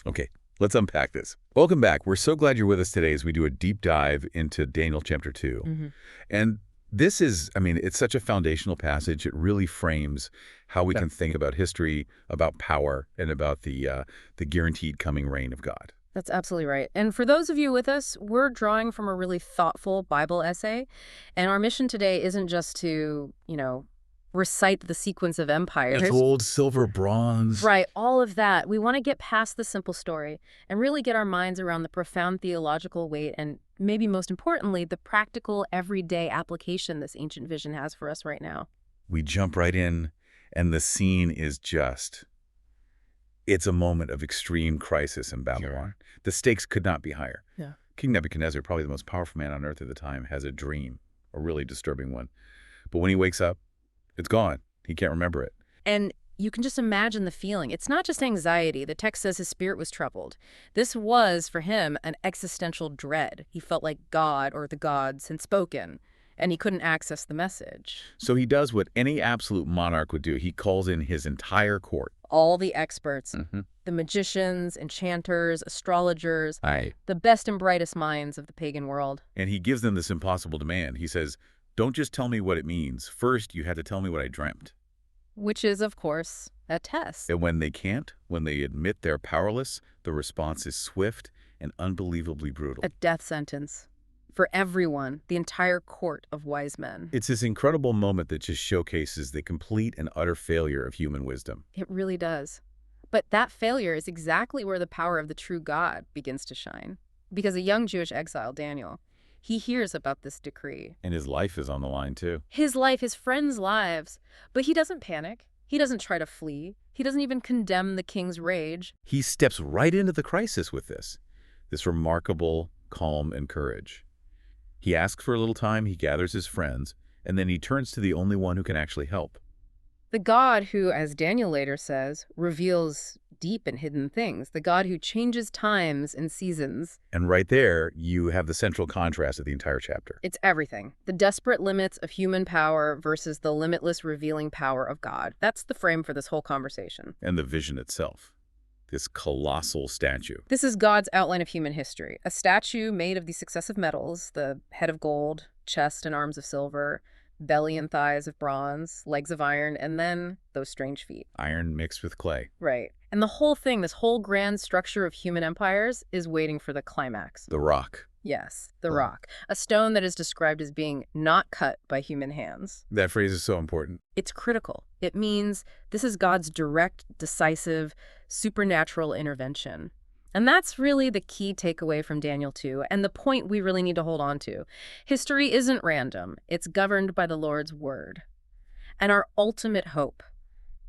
Okay, let's unpack this. Welcome back. We're so glad you're with us today as we do a deep dive into Daniel chapter 2. And this is, it's such a foundational passage. It really frames how we can think about history, about power, and about the guaranteed coming reign of God. That's absolutely right. And for those of you with us, we're drawing from a really thoughtful Bible essay. And our mission today isn't just to, recite the sequence of empires. Gold, silver, bronze. Right, all of that. We want to get past the simple story and really get our minds around the profound theological weight and maybe most importantly, the practical everyday application this ancient vision has for us right now. We jump right in, and the scene is it's a moment of extreme crisis in Babylon. The stakes could not be higher. Yeah. King Nebuchadnezzar, probably the most powerful man on earth at the time, has a dream, a really disturbing one. But when he wakes up, it's gone. He can't remember it. And you can just imagine the feeling. It's not just anxiety. The text says his spirit was troubled. This was, for him, an existential dread. He felt like God or the gods had spoken, and he couldn't access the message. So he does what any absolute monarch would do. He calls in his entire court. All the experts, the magicians, enchanters, astrologers, Aye. the best and brightest minds of the pagan world. And he gives them this impossible demand. He says, don't just tell me what it means. First, you had to tell me what I dreamt. Which is, of course, a test. And when they can't, when they admit they're powerless, the response is swift and unbelievably brutal. A death sentence. For everyone, the entire court of wise men. It's this incredible moment that just showcases the complete and utter failure of human wisdom. It really does. But that failure is exactly where the power of the true God begins to shine. Because a young Jewish exile, Daniel, he hears about this decree. And his life is on the line, too. His life, his friends' lives. But he doesn't panic. He doesn't try to flee. He doesn't even condemn the king's rage. He steps right into the crisis with this remarkable calm and courage. He asks for a little time, he gathers his friends, and then he turns to the only one who can actually help. The God who, as Daniel later says, reveals deep and hidden things. The God who changes times and seasons. And right there, you have the central contrast of the entire chapter. It's everything. The desperate limits of human power versus the limitless revealing power of God. That's the frame for this whole conversation. And the vision itself. This colossal statue. This is God's outline of human history. A statue made of these successive metals, the head of gold, chest and arms of silver, belly and thighs of bronze, legs of iron, and then those strange feet. Iron mixed with clay. Right. And the whole thing, this whole grand structure of human empires, is waiting for the climax. The rock. Yes, the rock. A stone that is described as being not cut by human hands. That phrase is so important. It's critical. It means this is God's direct, decisive, supernatural intervention. And that's really the key takeaway from Daniel 2, and the point we really need to hold on to. History isn't random. It's governed by the Lord's word. And our ultimate hope,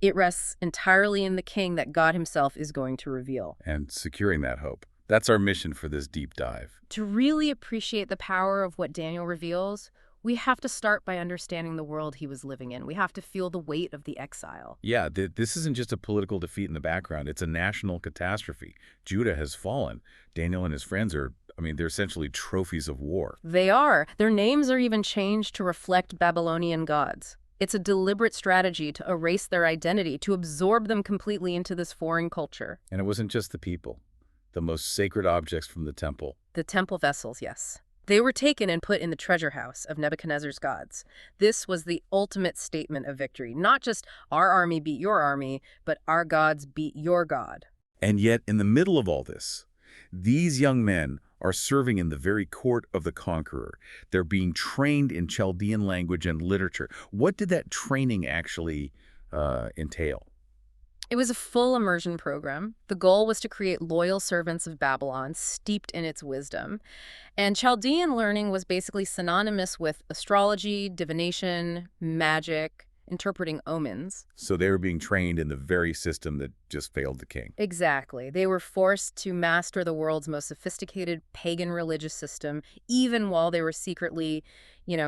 it rests entirely in the king that God himself is going to reveal. And securing that hope. That's our mission for this deep dive. To really appreciate the power of what Daniel reveals, we have to start by understanding the world he was living in. We have to feel the weight of the exile. Yeah, this isn't just a political defeat in the background. It's a national catastrophe. Judah has fallen. Daniel and his friends they're essentially trophies of war. They are. Their names are even changed to reflect Babylonian gods. It's a deliberate strategy to erase their identity, to absorb them completely into this foreign culture. And it wasn't just the people. The most sacred objects from the temple. The temple vessels, yes. They were taken and put in the treasure house of Nebuchadnezzar's gods. This was the ultimate statement of victory. Not just our army beat your army, but our gods beat your God. And yet, in the middle of all this, these young men are serving in the very court of the conqueror. They're being trained in Chaldean language and literature. What did that training actually entail? It was a full immersion program. The goal was to create loyal servants of Babylon, steeped in its wisdom. And Chaldean learning was basically synonymous with astrology, divination, magic, interpreting omens. So they were being trained in the very system that just failed the king. Exactly. They were forced to master the world's most sophisticated pagan religious system, even while they were secretly,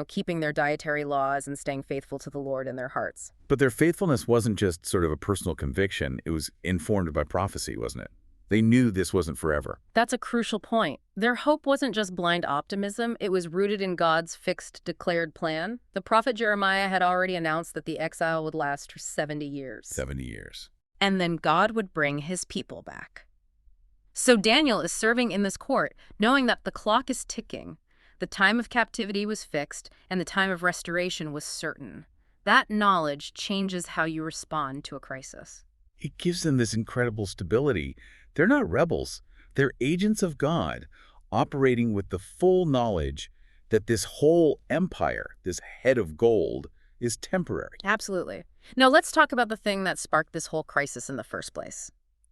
keeping their dietary laws and staying faithful to the Lord in their hearts. But their faithfulness wasn't just sort of a personal conviction. It was informed by prophecy, wasn't it? They knew this wasn't forever. That's a crucial point. Their hope wasn't just blind optimism. It was rooted in God's fixed, declared plan. The prophet Jeremiah had already announced that the exile would last for 70 years. 70 years. And then God would bring his people back. So Daniel is serving in this court, knowing that the clock is ticking. The time of captivity was fixed, and the time of restoration was certain. That knowledge changes how you respond to a crisis. It gives them this incredible stability. They're not rebels. They're agents of God, operating with the full knowledge that this whole empire, this head of gold, is temporary. Absolutely. Now let's talk about the thing that sparked this whole crisis in the first place.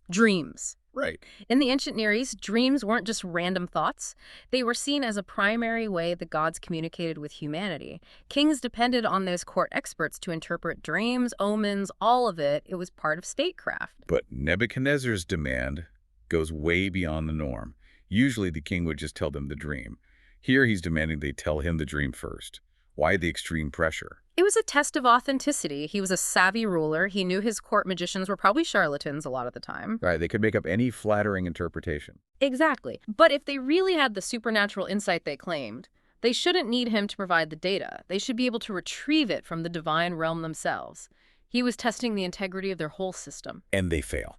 Dreams. Right. In the ancient Near East, dreams weren't just random thoughts. They were seen as a primary way the gods communicated with humanity. Kings depended on those court experts to interpret dreams, omens, all of it. It was part of statecraft. But Nebuchadnezzar's demand goes way beyond the norm. Usually the king would just tell them the dream. Here he's demanding they tell him the dream first. Why the extreme pressure? It was a test of authenticity. He was a savvy ruler. He knew his court magicians were probably charlatans a lot of the time. Right, they could make up any flattering interpretation. Exactly. But if they really had the supernatural insight they claimed, they shouldn't need him to provide the data. They should be able to retrieve it from the divine realm themselves. He was testing the integrity of their whole system. And they fail.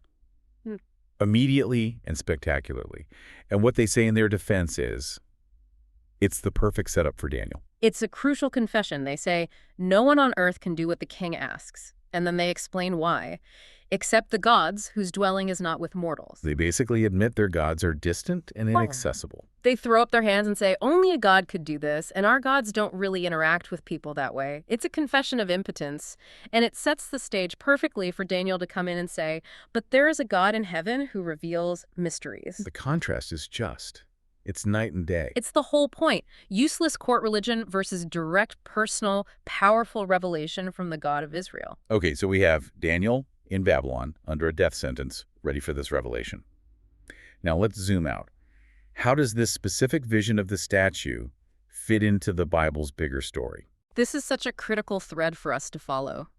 Immediately and spectacularly. And what they say in their defense is, it's the perfect setup for Daniel. It's a crucial confession. They say, no one on earth can do what the king asks. And then they explain why. Except the gods, whose dwelling is not with mortals. They basically admit their gods are distant and inaccessible. They throw up their hands and say, only a god could do this, and our gods don't really interact with people that way. It's a confession of impotence, and it sets the stage perfectly for Daniel to come in and say, but there is a God in heaven who reveals mysteries. The contrast is just. It's night and day. It's the whole point. Useless court religion versus direct, personal, powerful revelation from the God of Israel. Okay, so we have Daniel in Babylon under a death sentence, ready for this revelation. Now let's zoom out. How does this specific vision of the statue fit into the Bible's bigger story? This is such a critical thread for us to follow.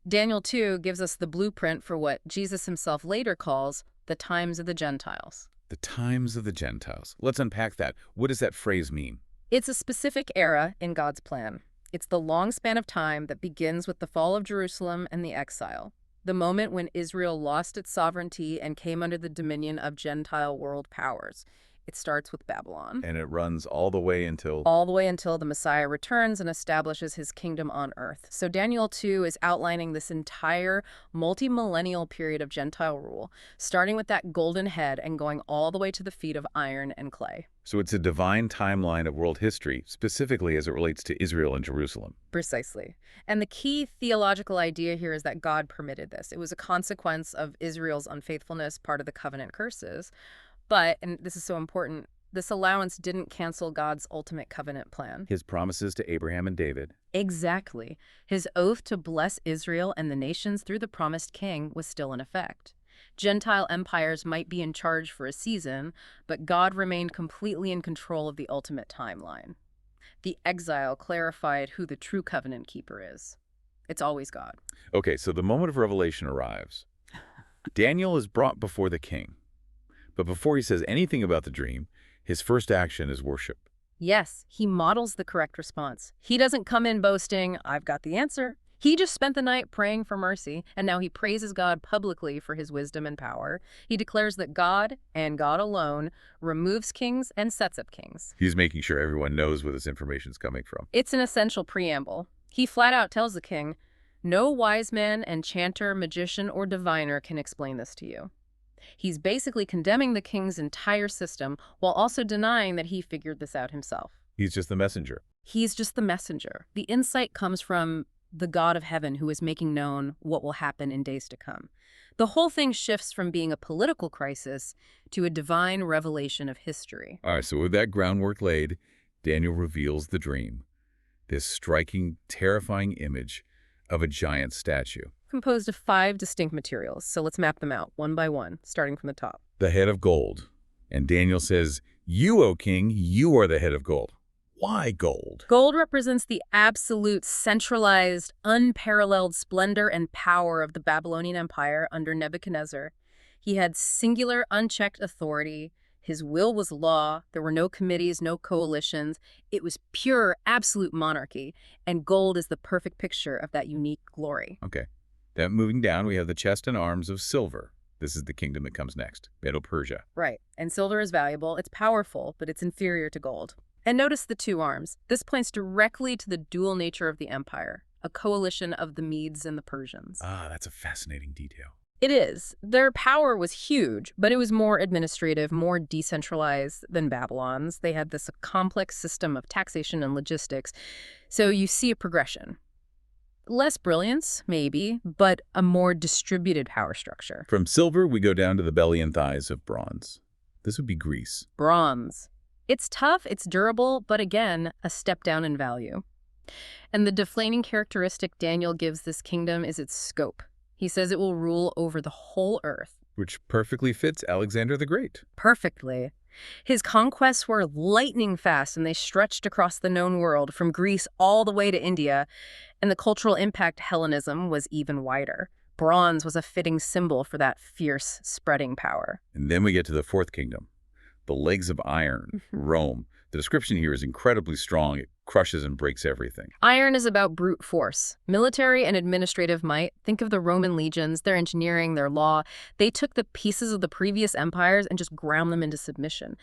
Daniel 2 gives us the blueprint for what Jesus himself later calls the times of the Gentiles. The times of the Gentiles. Let's unpack that. What does that phrase mean? It's a specific era in God's plan. It's the long span of time that begins with the fall of Jerusalem and the exile, the moment when Israel lost its sovereignty and came under the dominion of Gentile world powers. It starts with Babylon. And it runs all the way until... All the way until the Messiah returns and establishes his kingdom on earth. So Daniel 2 is outlining this entire multi-millennial period of Gentile rule, starting with that golden head and going all the way to the feet of iron and clay. So it's a divine timeline of world history, specifically as it relates to Israel and Jerusalem. Precisely. And the key theological idea here is that God permitted this. It was a consequence of Israel's unfaithfulness, part of the covenant curses. But, and this is so important, this allowance didn't cancel God's ultimate covenant plan. His promises to Abraham and David. Exactly. His oath to bless Israel and the nations through the promised king was still in effect. Gentile empires might be in charge for a season, but God remained completely in control of the ultimate timeline. The exile clarified who the true covenant keeper is. It's always God. Okay, so the moment of revelation arrives. Daniel is brought before the king. But before he says anything about the dream, his first action is worship. Yes, he models the correct response. He doesn't come in boasting, I've got the answer. He just spent the night praying for mercy, and now he praises God publicly for his wisdom and power. He declares that God, and God alone, removes kings and sets up kings. He's making sure everyone knows where this information is coming from. It's an essential preamble. He flat out tells the king, no wise man, enchanter, magician, or diviner can explain this to you. He's basically condemning the king's entire system while also denying that he figured this out himself. He's just the messenger. He's just the messenger. The insight comes from the God of heaven who is making known what will happen in days to come. The whole thing shifts from being a political crisis to a divine revelation of history. All right, so with that groundwork laid, Daniel reveals the dream. This striking, terrifying image of a giant statue. Composed of 5 distinct materials, so let's map them out one by one, starting from the top. The head of gold. And Daniel says, you, O king, you are the head of gold. Why gold? Gold represents the absolute, centralized, unparalleled splendor and power of the Babylonian Empire under Nebuchadnezzar. He had singular, unchecked authority. His will was law. There were no committees, no coalitions. It was pure, absolute monarchy. And gold is the perfect picture of that unique glory. Okay. Then moving down, we have the chest and arms of silver. This is the kingdom that comes next, Medo-Persia. Right. And silver is valuable. It's powerful, but it's inferior to gold. And notice the two arms. This points directly to the dual nature of the empire, a coalition of the Medes and the Persians. Ah, that's a fascinating detail. It is. Their power was huge, but it was more administrative, more decentralized than Babylon's. They had this complex system of taxation and logistics. So you see a progression. Less brilliance, maybe, but a more distributed power structure. From silver, we go down to the belly and thighs of bronze. This would be Greece. Bronze. It's tough, it's durable, but again, a step down in value. And the defining characteristic Daniel gives this kingdom is its scope. He says it will rule over the whole earth. Which perfectly fits Alexander the Great. Perfectly. His conquests were lightning fast, and they stretched across the known world, from Greece all the way to India, and the cultural impact Hellenism was even wider. Bronze was a fitting symbol for that fierce, spreading power. And then we get to the fourth kingdom, the legs of iron, Rome. The description here is incredibly strong. It crushes and breaks everything. Iron is about brute force. Military and administrative might. Think of the Roman legions, their engineering, their law. They took the pieces of the previous empires and just ground them into submission.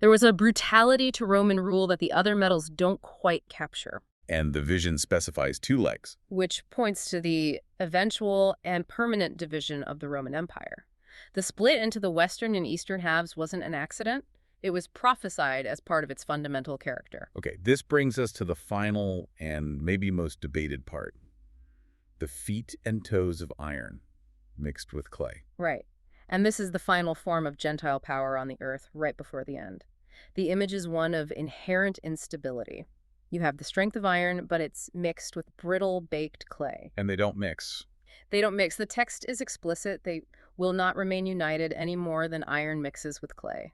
There was a brutality to Roman rule that the other metals don't quite capture. And the vision specifies 2 legs. Which points to the eventual and permanent division of the Roman Empire. The split into the western and eastern halves wasn't an accident. It was prophesied as part of its fundamental character. Okay, this brings us to the final and maybe most debated part. The feet and toes of iron mixed with clay. Right. And this is the final form of Gentile power on the earth right before the end. The image is one of inherent instability. You have the strength of iron, but it's mixed with brittle, baked clay. And they don't mix. They don't mix. The text is explicit. They will not remain united any more than iron mixes with clay.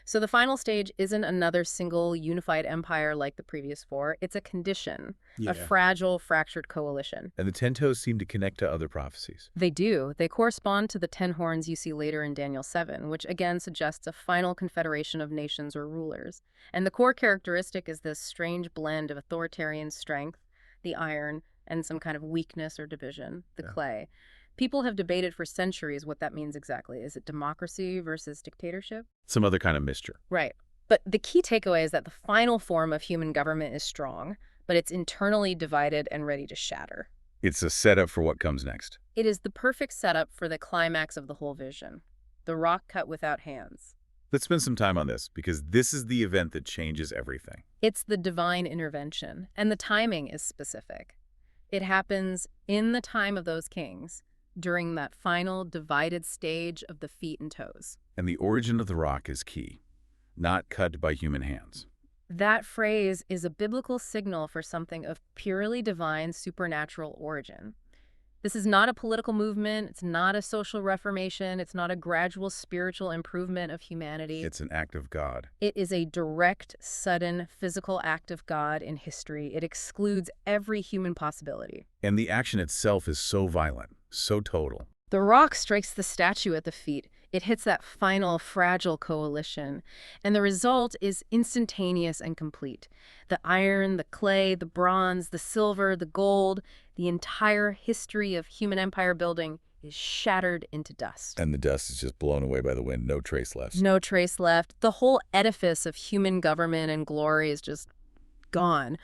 So the final stage isn't another single unified empire like the previous 4. It's a condition, a fragile, fractured coalition. And the 10 toes seem to connect to other prophecies. They do. They correspond to the 10 horns you see later in Daniel 7, which again suggests a final confederation of nations or rulers. And the core characteristic is this strange blend of authoritarian strength, the iron, and some kind of weakness or division, the clay. People have debated for centuries what that means exactly. Is it democracy versus dictatorship? Some other kind of mixture. Right. But the key takeaway is that the final form of human government is strong, but it's internally divided and ready to shatter. It's a setup for what comes next. It is the perfect setup for the climax of the whole vision, the rock cut without hands. Let's spend some time on this, because this is the event that changes everything. It's the divine intervention, and the timing is specific. It happens in the time of those kings, during that final divided stage of the feet and toes. And the origin of the rock is key, not cut by human hands. That phrase is a biblical signal for something of purely divine supernatural origin. This is not a political movement, it's not a social reformation, it's not a gradual spiritual improvement of humanity. It's an act of God. It is a direct, sudden, physical act of God in history. It excludes every human possibility. And the action itself is so violent, so total. The rock strikes the statue at the feet. It hits that final, fragile coalition. And the result is instantaneous and complete. The iron, the clay, the bronze, the silver, the gold, the entire history of human empire building is shattered into dust. And the dust is just blown away by the wind, no trace left. No trace left. The whole edifice of human government and glory is just gone.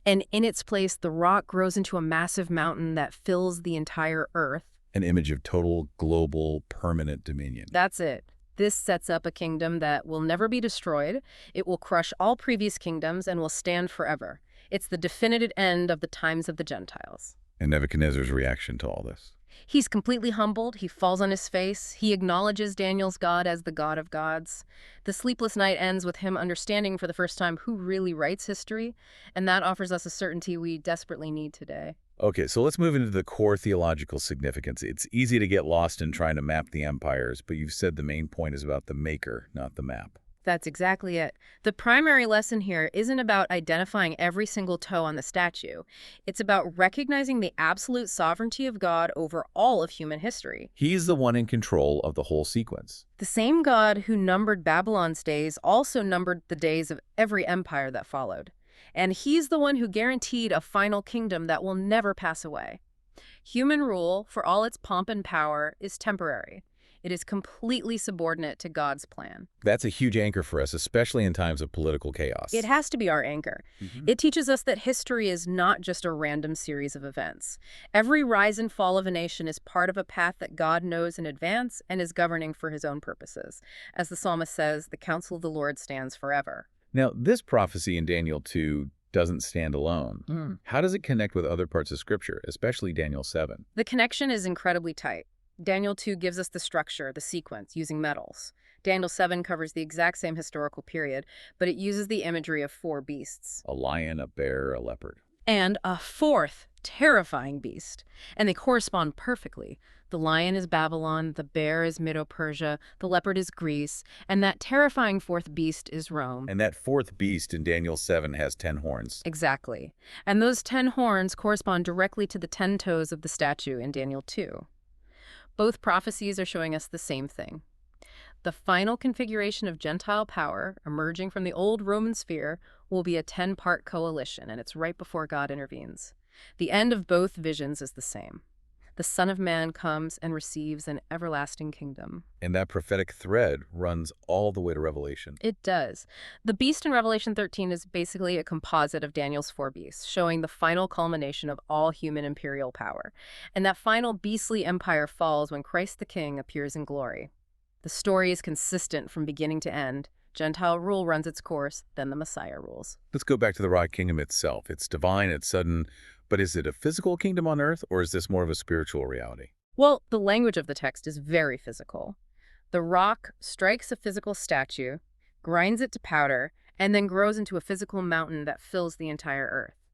And in its place, the rock grows into a massive mountain that fills the entire earth. An image of total, global, permanent dominion. That's it. This sets up a kingdom that will never be destroyed. It will crush all previous kingdoms and will stand forever. It's the definitive end of the times of the Gentiles. And Nebuchadnezzar's reaction to all this? He's completely humbled. He falls on his face. He acknowledges Daniel's God as the God of gods. The sleepless night ends with him understanding for the first time who really writes history, and that offers us a certainty we desperately need today. Okay, so let's move into the core theological significance. It's easy to get lost in trying to map the empires, but you've said the main point is about the maker, not the map. That's exactly it. The primary lesson here isn't about identifying every single toe on the statue. It's about recognizing the absolute sovereignty of God over all of human history. He's the one in control of the whole sequence. The same God who numbered Babylon's days also numbered the days of every empire that followed. And he's the one who guaranteed a final kingdom that will never pass away. Human rule, for all its pomp and power, is temporary. It is completely subordinate to God's plan. That's a huge anchor for us, especially in times of political chaos. It has to be our anchor. It teaches us that history is not just a random series of events. Every rise and fall of a nation is part of a path that God knows in advance and is governing for his own purposes. As the psalmist says, the counsel of the Lord stands forever. Now, this prophecy in Daniel 2 doesn't stand alone. How does it connect with other parts of Scripture, especially Daniel 7? The connection is incredibly tight. Daniel 2 gives us the structure, the sequence, using metals. Daniel 7 covers the exact same historical period, but it uses the imagery of 4 beasts. A lion, a bear, a leopard. And a 4th terrifying beast. And they correspond perfectly. The lion is Babylon, the bear is Medo-Persia, the leopard is Greece, and that terrifying 4th beast is Rome. And that 4th beast in Daniel 7 has 10 horns. Exactly. And those 10 horns correspond directly to the 10 toes of the statue in Daniel 2. Both prophecies are showing us the same thing. The final configuration of Gentile power emerging from the old Roman sphere will be a 10-part coalition, and it's right before God intervenes. The end of both visions is the same. The Son of Man comes and receives an everlasting kingdom. And that prophetic thread runs all the way to Revelation. It does. The beast in Revelation 13 is basically a composite of Daniel's 4 beasts, showing the final culmination of all human imperial power. And that final beastly empire falls when Christ the King appears in glory. The story is consistent from beginning to end. Gentile rule runs its course, then the Messiah rules. Let's go back to the rock kingdom itself. It's divine, it's sudden, but is it a physical kingdom on earth, or is this more of a spiritual reality? Well, the language of the text is very physical. The rock strikes a physical statue, grinds it to powder, and then grows into a physical mountain that fills the entire earth.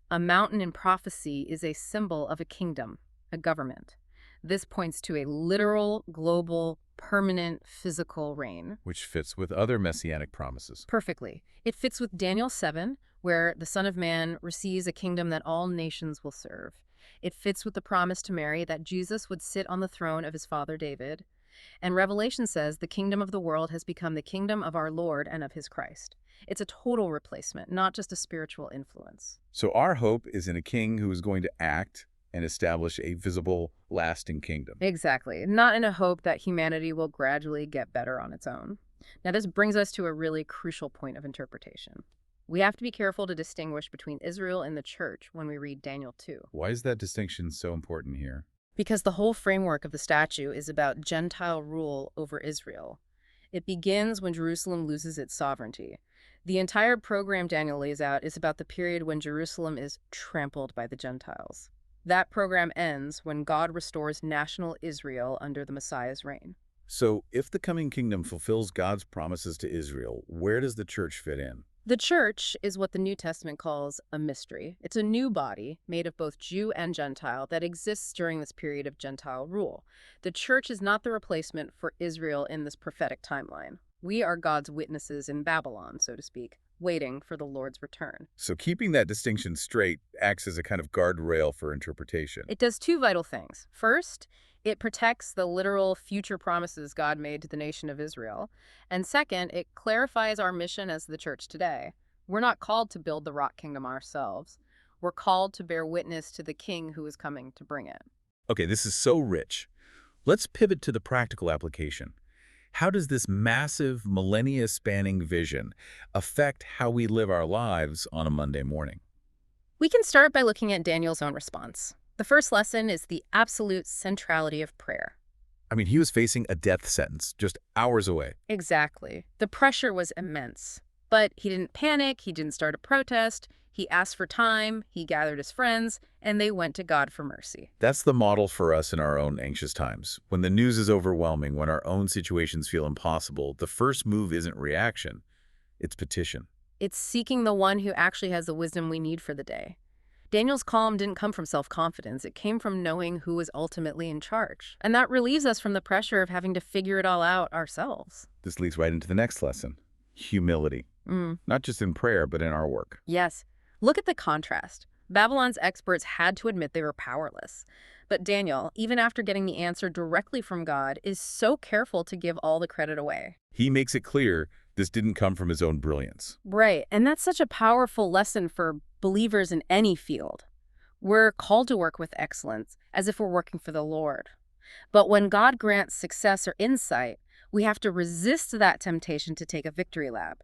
A mountain in prophecy is a symbol of a kingdom, a government. This points to a literal, global, permanent, physical reign. Which fits with other messianic promises. Perfectly. It fits with Daniel 7, where the Son of Man receives a kingdom that all nations will serve. It fits with the promise to Mary that Jesus would sit on the throne of his father David. And Revelation says the kingdom of the world has become the kingdom of our Lord and of his Christ. It's a total replacement, not just a spiritual influence. So our hope is in a king who is going to act and establish a visible, lasting kingdom. Exactly. Not in a hope that humanity will gradually get better on its own. Now, this brings us to a really crucial point of interpretation. We have to be careful to distinguish between Israel and the church when we read Daniel 2. Why is that distinction so important here? Because the whole framework of the statue is about Gentile rule over Israel. It begins when Jerusalem loses its sovereignty. The entire program Daniel lays out is about the period when Jerusalem is trampled by the Gentiles. That program ends when God restores national Israel under the Messiah's reign. So if the coming kingdom fulfills God's promises to Israel, where does the church fit in? The church is what the New Testament calls a mystery. It's a new body made of both Jew and Gentile that exists during this period of Gentile rule. The church is not the replacement for Israel in this prophetic timeline. We are God's witnesses in Babylon, so to speak, waiting for the Lord's return. So keeping that distinction straight acts as a kind of guardrail for interpretation. It does 2 vital things. First, it protects the literal future promises God made to the nation of Israel. And second, it clarifies our mission as the church today. We're not called to build the rock kingdom ourselves. We're called to bear witness to the king who is coming to bring it. Okay, this is so rich. Let's pivot to the practical application. How does this massive, millennia-spanning vision affect how we live our lives on a Monday morning? We can start by looking at Daniel's own response. The first lesson is the absolute centrality of prayer. I mean, he was facing a death sentence just hours away. Exactly. The pressure was immense. But he didn't panic, he didn't start a protest, he asked for time, he gathered his friends, and they went to God for mercy. That's the model for us in our own anxious times. When the news is overwhelming, when our own situations feel impossible, the first move isn't reaction, it's petition. It's seeking the one who actually has the wisdom we need for the day. Daniel's calm didn't come from self-confidence. It came from knowing who was ultimately in charge. And that relieves us from the pressure of having to figure it all out ourselves. This leads right into the next lesson, humility. Not just in prayer, but in our work. Yes. Look at the contrast. Babylon's experts had to admit they were powerless. But Daniel, even after getting the answer directly from God, is so careful to give all the credit away. He makes it clear this didn't come from his own brilliance. Right. And that's such a powerful lesson for believers in any field. We're called to work with excellence, as if we're working for the Lord. But when God grants success or insight, we have to resist that temptation to take a victory lap.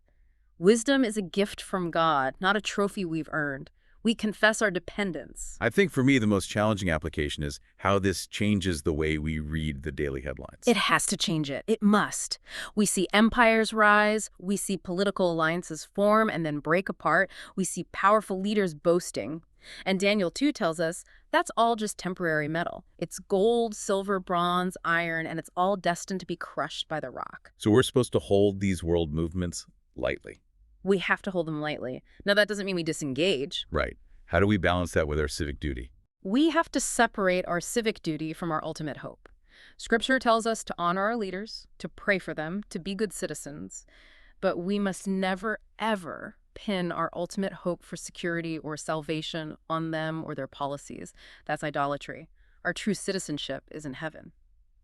Wisdom is a gift from God, not a trophy we've earned. We confess our dependence. I think for me, the most challenging application is how this changes the way we read the daily headlines. It has to change it. It must. We see empires rise. We see political alliances form and then break apart. We see powerful leaders boasting. And Daniel 2 tells us that's all just temporary metal. It's gold, silver, bronze, iron, and it's all destined to be crushed by the rock. So we're supposed to hold these world movements lightly. We have to hold them lightly. Now, that doesn't mean we disengage. Right. How do we balance that with our civic duty? We have to separate our civic duty from our ultimate hope. Scripture tells us to honor our leaders, to pray for them, to be good citizens. But we must never, ever pin our ultimate hope for security or salvation on them or their policies. That's idolatry. Our true citizenship is in heaven.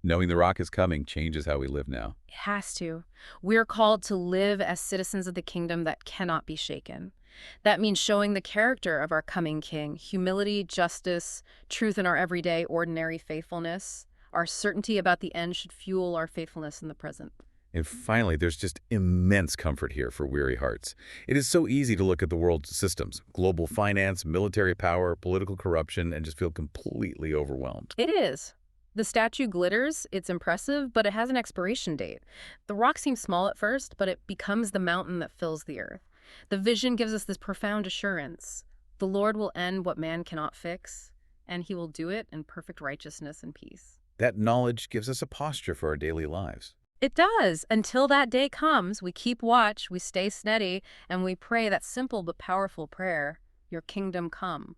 Knowing the rock is coming changes how we live now. It has to. We're called to live as citizens of the kingdom that cannot be shaken. That means showing the character of our coming king, humility, justice, truth in our everyday, ordinary faithfulness. Our certainty about the end should fuel our faithfulness in the present. And finally, there's just immense comfort here for weary hearts. It is so easy to look at the world's systems, global finance, military power, political corruption, and just feel completely overwhelmed. It is. The statue glitters, it's impressive, but it has an expiration date. The rock seems small at first, but it becomes the mountain that fills the earth. The vision gives us this profound assurance. The Lord will end what man cannot fix, and he will do it in perfect righteousness and peace. That knowledge gives us a posture for our daily lives. It does. Until that day comes, we keep watch, we stay steady, and we pray that simple but powerful prayer, your kingdom come.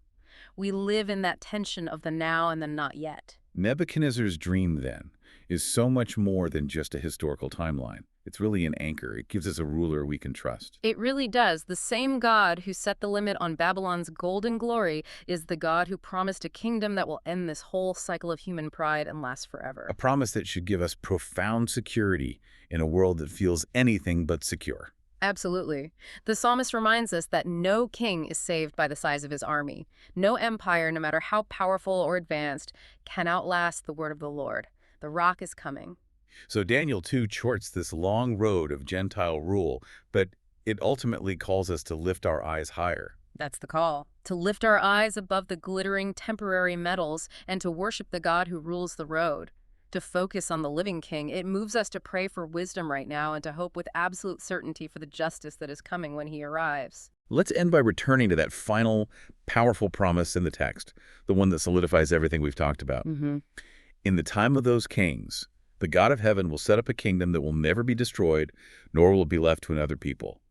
We live in that tension of the now and the not yet. Nebuchadnezzar's dream, then, is so much more than just a historical timeline. It's really an anchor. It gives us a ruler we can trust. It really does. The same God who set the limit on Babylon's golden glory is the God who promised a kingdom that will end this whole cycle of human pride and last forever. A promise that should give us profound security in a world that feels anything but secure. Absolutely. The psalmist reminds us that no king is saved by the size of his army. No empire, no matter how powerful or advanced, can outlast the word of the Lord. The rock is coming. So Daniel 2 charts this long road of Gentile rule, but it ultimately calls us to lift our eyes higher. That's the call. To lift our eyes above the glittering temporary metals and to worship the God who rules the road. To focus on the living king. It moves us to pray for wisdom right now and to hope with absolute certainty for the justice that is coming when he arrives. Let's end by returning to that final, powerful promise in the text, the one that solidifies everything we've talked about. In the time of those kings, the God of heaven will set up a kingdom that will never be destroyed, nor will it be left to another people.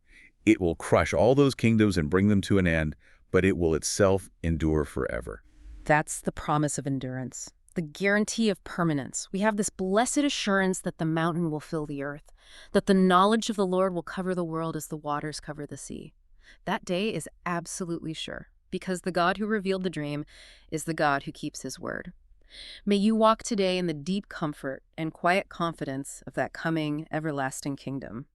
It will crush all those kingdoms and bring them to an end, but it will itself endure forever. That's the promise of endurance. The guarantee of permanence. We have this blessed assurance that the mountain will fill the earth, that the knowledge of the Lord will cover the world as the waters cover the sea. That day is absolutely sure, because the God who revealed the dream is the God who keeps his word. May you walk today in the deep comfort and quiet confidence of that coming everlasting kingdom.